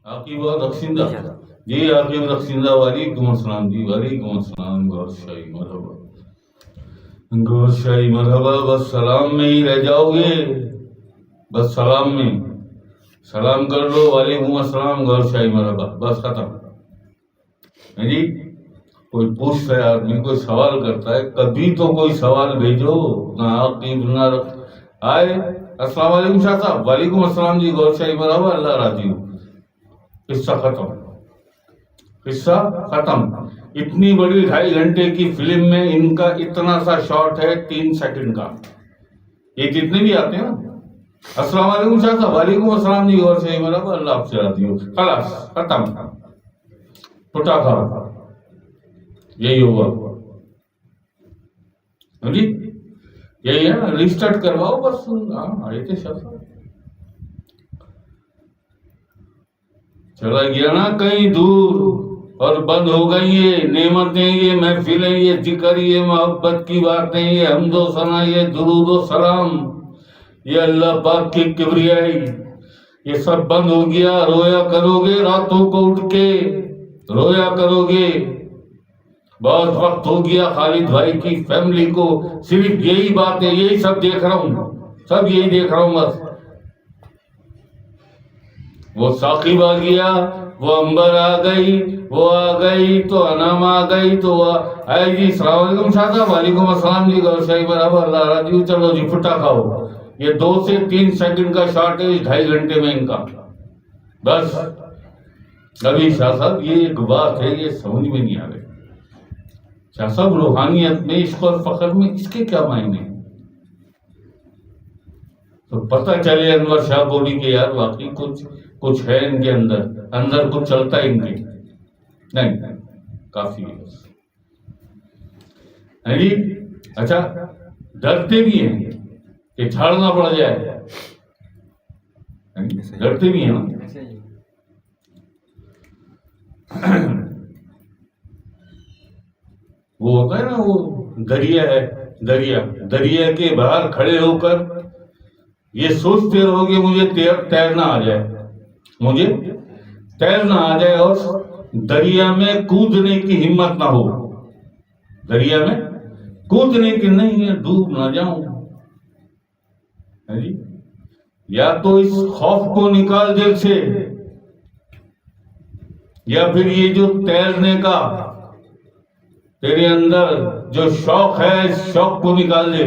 आकिब रखसिंदा जी, आकिब रखसिंदा वालेकुम अस्सलाम जी, वालेकुम अस्सलाम। गौरशाही मरहबा, गौरशाही मरहबा। बस सलाम में ही रह जाओगे, बस सलाम में सलाम कर लो, वालेकुम अस्सलाम, गौरशाही मरहबा, बस खत्म है जी। कोई पूछता है आदमी, कोई सवाल करता है, कभी तो कोई सवाल भेजो ना। आकिब ना आए, अस्सलाम वालेकुम शाह साहब, वालेकुम अस्सलाम जी, गौरशाही मरहबा, अल्लाह राजी हो। किस्सा खत्म, किस्सा खत्म। इतनी बड़ी 2.5 घंटे की फिल्म में इनका इतना सा शॉट है 3 सेकंड का। ये जितने भी आते हैं ना, अस्सलाम वालेकुम शाह साहब, वालेकुम अस्सलाम जी, और सही मेरा अल्लाह आपसे राजी हो, खलास खत्म, टूटा था। यही होगा जी, यही है ना, रिस्टार्ट करवाओ बस। हाँ आए थे शाह साहब, चला गया ना कहीं दूर और बंद हो गई ये नेमतें, ये महफिलें, ये जिक्र, ये मोहब्बत की बातें, ये हम्दो सना, ये दुरूद व सलाम, ये अल्लाह पाक की किबरियाई, ये सब बंद हो गया। रोया करोगे रातों को उठ के, रोया करोगे। बहुत वक्त हो गया खालिद भाई की फैमिली को सिर्फ यही बात है, यही सब देख रहा हूं, सब यही देख रहा हूं बस। वो साकिब आ गया, वो अंबर आ गई, वो आ गई तो अनाम आ गई, तो आए जी, सलाम वालेकुम शाह साहब, वालेकुम अस्सलाम जी, गौरशाही बराबर, अल्लाह राजी, चलो जी फुटा खाओ। ये 2 से 3 सेकंड का शॉट है 2.5 घंटे में इनका, बस। अभी शाह साहब ये एक बात है, ये समझ में नहीं आ रही शाह साहब, रूहानियत में, इश्क और फख्र में इसके क्या मायने हैं? तो पता चले अनवर शाह बोली के यार वाकई कुछ है इनके अंदर, अंदर कुछ चलता है इनके, नहीं काफी है जी। अच्छा, डरते भी हैं कि झाड़ना पड़ जाए, डरते भी हैं ना। वो होता है ना, वो दरिया है, दरिया, दरिया के बाहर खड़े होकर ये सोचते रहोगे मुझे तैरना आ जाए, मुझे तैरना आ जाए, और दरिया में कूदने की हिम्मत ना हो, दरिया में कूदने की नहीं है, डूब ना जाऊं, है जी। या तो इस खौफ को निकाल दिल से, या फिर ये जो तैरने का तेरे अंदर जो शौक है, इस शौक को निकाल दे।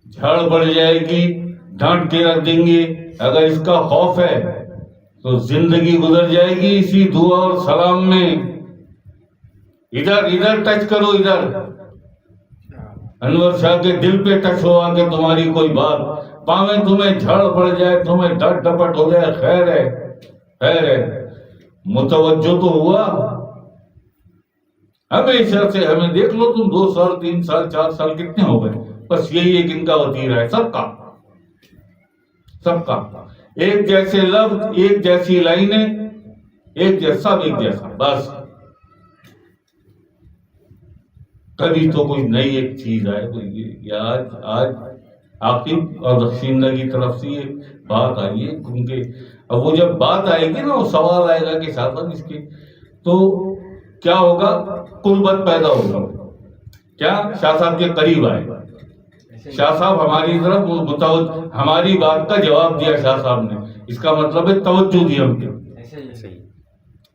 झड़ बढ़ जाएगी, डांट के रख देंगे। अगर इसका खौफ है तो जिंदगी गुजर जाएगी इसी दुआ और सलाम में। इधर इधर टच करो, इधर अनवर शाह के दिल पे टच हो आके तुम्हारी कोई बात, पावे तुम्हें झड़ पड़ जाए, तुम्हें डट डपट हो जाए, खैर है, खैर है, मुतवज्जो तो हुआ। हमेशा से हमें देख लो तुम, 2 साल 3 साल 4 साल कितने हो गए, बस यही एक इनका वतीरा है, सबका सबका। एक जैसे लफ्ज, एक जैसी लाइनें, एक जैसा, एक जैसा, बस। कभी तो कोई नई एक चीज आए, तो आज आकिब और रखसिंदा की तरफ से ये बात आई है उनके। अब वो जब बात आएगी ना, वो सवाल आएगा कि साहब इसके तो क्या होगा, कुर्बत पैदा होगा, क्या शाह साहब के करीब आएगा। शाह साहब हमारी तरफ हमारी बात का जवाब दिया शाह साहब ने, इसका मतलब है तवज्जो दी हमने।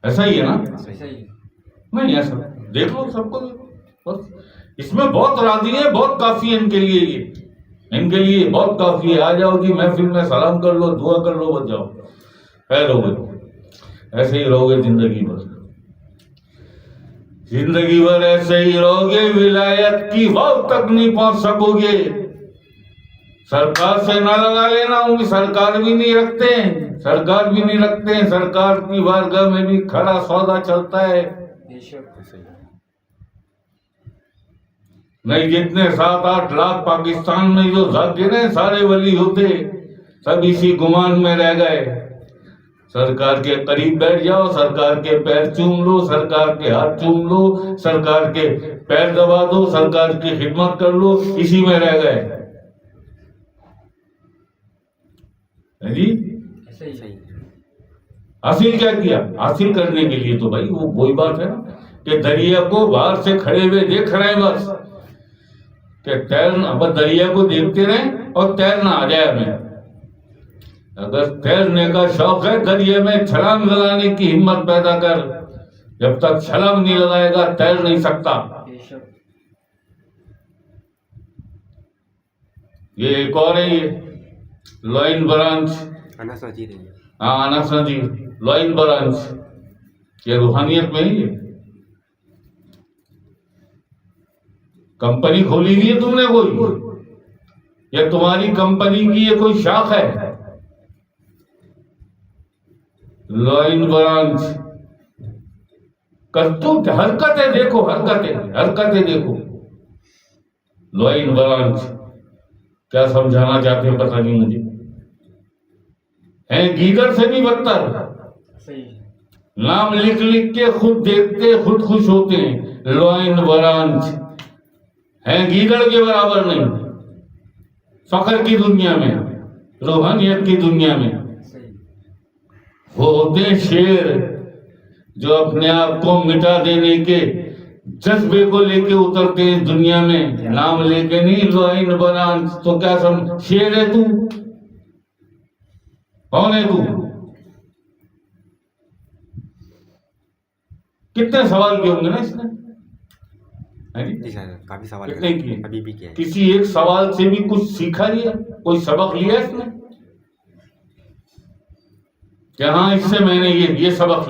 ऐसा ही है ना, नहीं ऐसा देख लो सबको, बस इसमें बहुत राजी है, बहुत काफी है इनके लिए, ये इनके लिए बहुत काफी है। आ जाओ जी महफिल में, सलाम कर लो, दुआ कर लो, बच जाओ, खैर हो गए। ऐसे ही रहोगे जिंदगी भर, जिंदगी भर ऐसे ही रहोगे, विलायत की वाव तक नहीं पहुंच सकोगे। सरकार से ना लगा लेना, उनकी सरकार भी नहीं रखते, सरकार भी नहीं रखते, सरकार की बारगाह में भी खरा सौदा चलता है। नहीं, जितने 7-8 लाख पाकिस्तान में जो जाकिर सारे वली होते, सब इसी गुमान में रह गए। सरकार के करीब बैठ जाओ, सरकार के पैर चूम लो, सरकार के हाथ चूम लो, सरकार के पैर दबा दो, सरकार की खिदमत कर लो, इसी में रह गए जी। हासिल क्या किया? हासिल करने के लिए तो भाई वो वही बात है ना कि दरिया को बाहर से खड़े हुए देख रहे हैं बस, कि तैरना, बस दरिया को देखते रहे और तैरना आ जाए हमें। अगर तैरने का शौक है, दरिया में छलांग लगाने की हिम्मत पैदा कर। जब तक छलांग नहीं लगाएगा तैर नहीं सकता। ये एक और है, ये लॉइन ब्रांच, हाँ अनस नजीर, लॉइन ब्रांच, ये रूहानियत में ही है। कंपनी खोली हुई है तुमने कोई, या तुम्हारी कंपनी की ये कोई शाख है? लॉइन ब्रांच, करतूत, हरकतें देखो, हरकतें देखो। लॉइन ब्रांच क्या समझाना चाहते हैं पता नहीं मुझे, हैं गीदड़ से भी बदतर। नाम लिख लिख के खुद देखते खुद खुश होते हैं। लॉइन ब्रांच हैं गीदड़ के बराबर नहीं। फखर की दुनिया में, रूहानियत की दुनिया में वो होते हैं शेर, जो अपने आप को मिटा देने के जज्बे को लेके उतरते हैं दुनिया में, नाम लेके नहीं। लॉइन ब्रांच तो क्या सम शेर है तू? कौन है तू? कितने सवाल किए होंगे ना इसने? काफी सवाल कितने किए? अभी भी किए। किसी एक सवाल से भी कुछ सीखा लिया, कोई सबक लिया इसने? कि हाँ इससे मैंने ये सबक